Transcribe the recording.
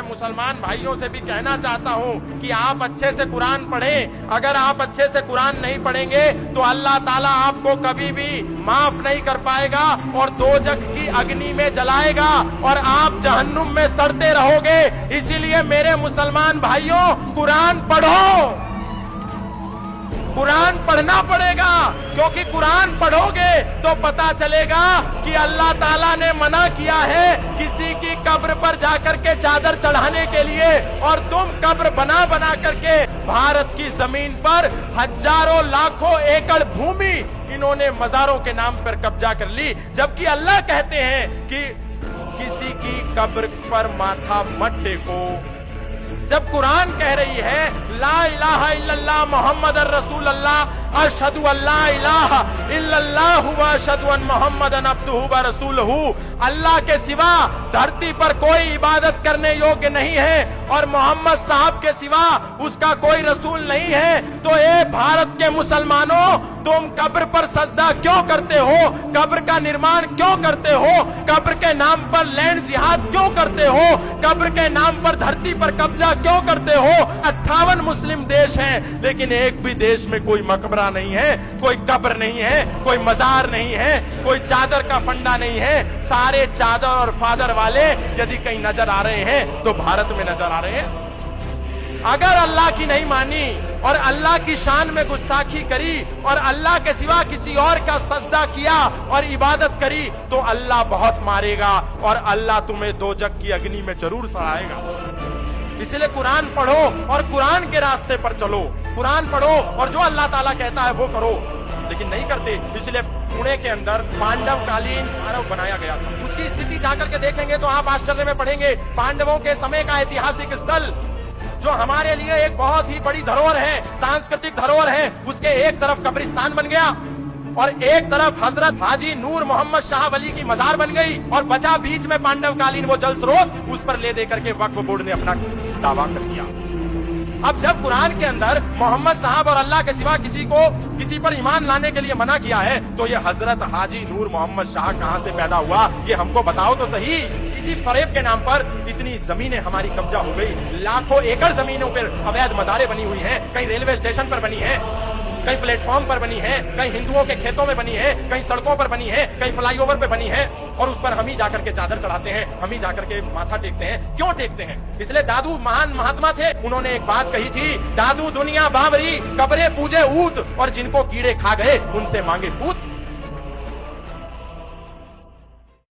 मुसलमान भाइयों से भी कहना चाहता हूं कि आप अच्छे से कुरान पढ़ें। अगर आप अच्छे से कुरान नहीं पढ़ेंगे तो अल्लाह ताला आपको कभी भी माफ नहीं कर पाएगा और दोजख की अग्नि में जलाएगा और आप जहन्नुम में सड़ते रहोगे। इसीलिए मेरे मुसलमान भाइयों, कुरान पढ़ो। कुरान पढ़ना पड़ेगा, क्योंकि कुरान पढ़ोगे तो पता चलेगा कि अल्लाह ताला ने मना किया है किसी की कब्र पर जाकर के चादर चढ़ाने के लिए, और तुम कब्र बना बना करके भारत की जमीन पर हजारों लाखों एकड़ भूमि इन्होंने मजारों के नाम पर कब्जा कर ली। जबकि अल्लाह कहते हैं कि किसी की कब्र पर माथा मत टेको। जब कुरान कह रही है ला इलाहा इल्लल्लाह मुहम्मदुर रसूलुल्लाह अशहदु अल्ला इलाहा इल्लल्लाह व अशहदु अन मुहम्मदन अब्दुहु व रसूलुहु, अल्लाह के सिवा धरती पर कोई इबादत करने योग्य नहीं है और मोहम्मद साहब के सिवा उसका कोई रसूल नहीं है, तो ए भारत के मुसलमानों, तुम कब्र पर सजदा क्यों करते हो? कब्र का निर्माण क्यों करते हो? कब्र के नाम पर लैंड जिहाद क्यों करते हो? कब्र के नाम पर धरती पर कब्जा क्यों करते हो? 58 मुस्लिम देश हैं, लेकिन एक भी देश में कोई मकबरा नहीं है, कोई कब्र नहीं है, कोई मजार नहीं है, कोई चादर का फंडा नहीं है। सारे चादर और फादर वाले यदि कहीं नजर आ रहे हैं तो भारत में नजर आ रहे हैं। अगर अल्लाह की नहीं मानी और अल्लाह की शान में गुस्ताखी करी और अल्लाह के सिवा किसी और का सजदा किया और इबादत करी तो अल्लाह बहुत मारेगा और अल्लाह तुम्हें दोजख की अग्नि में जरूर सड़ाएगा। इसलिए कुरान पढ़ो और कुरान के रास्ते पर चलो। कुरान पढ़ो और जो अल्लाह ताला कहता है वो करो, लेकिन नहीं करते। इसलिए पुणे के अंदर पांडवकालीन स्मारक बनाया गया था। उसकी स्थिति जाकर के देखेंगे तो आप आश्चर्य में पड़ेंगे। पांडवों के समय का ऐतिहासिक स्थल जो हमारे लिए एक बहुत ही बड़ी धरोहर है, सांस्कृतिक धरोहर है, उसके एक तरफ कब्रिस्तान बन गया और एक तरफ हजरत हाजी नूर मोहम्मद शाह वली की मजार बन गई और बचा बीच में पांडवकालीन वो जल स्रोत, उस पर ले दे करके वक्फ बोर्ड ने अपना दावा कर दिया। अब जब कुरान के अंदर मोहम्मद साहब और अल्लाह के सिवा किसी पर ईमान लाने के लिए मना किया है, तो ये हजरत हाजी नूर मोहम्मद शाह कहां से पैदा हुआ, ये हमको बताओ तो सही। इसी फरेब के नाम पर इतनी जमीनें हमारी कब्जा हो गई। लाखों एकड़ जमीनों पर अवैध मजारें बनी हुई हैं, कहीं रेलवे स्टेशन पर बनी है, कहीं प्लेटफॉर्म पर बनी है, कहीं हिंदुओं के खेतों में बनी है, कहीं सड़कों पर बनी है, कहीं फ्लाईओवर पे बनी है, और उस पर हम ही जाकर के चादर चढ़ाते हैं, हम ही जाकर के माथा टेकते हैं। क्यों टेकते हैं? इसलिए दादू महान महात्मा थे, उन्होंने एक बात कही थी, दादू दुनिया बावरी कब्रे पूजे ऊत और जिनको कीड़े खा गए उनसे मांगे पूत।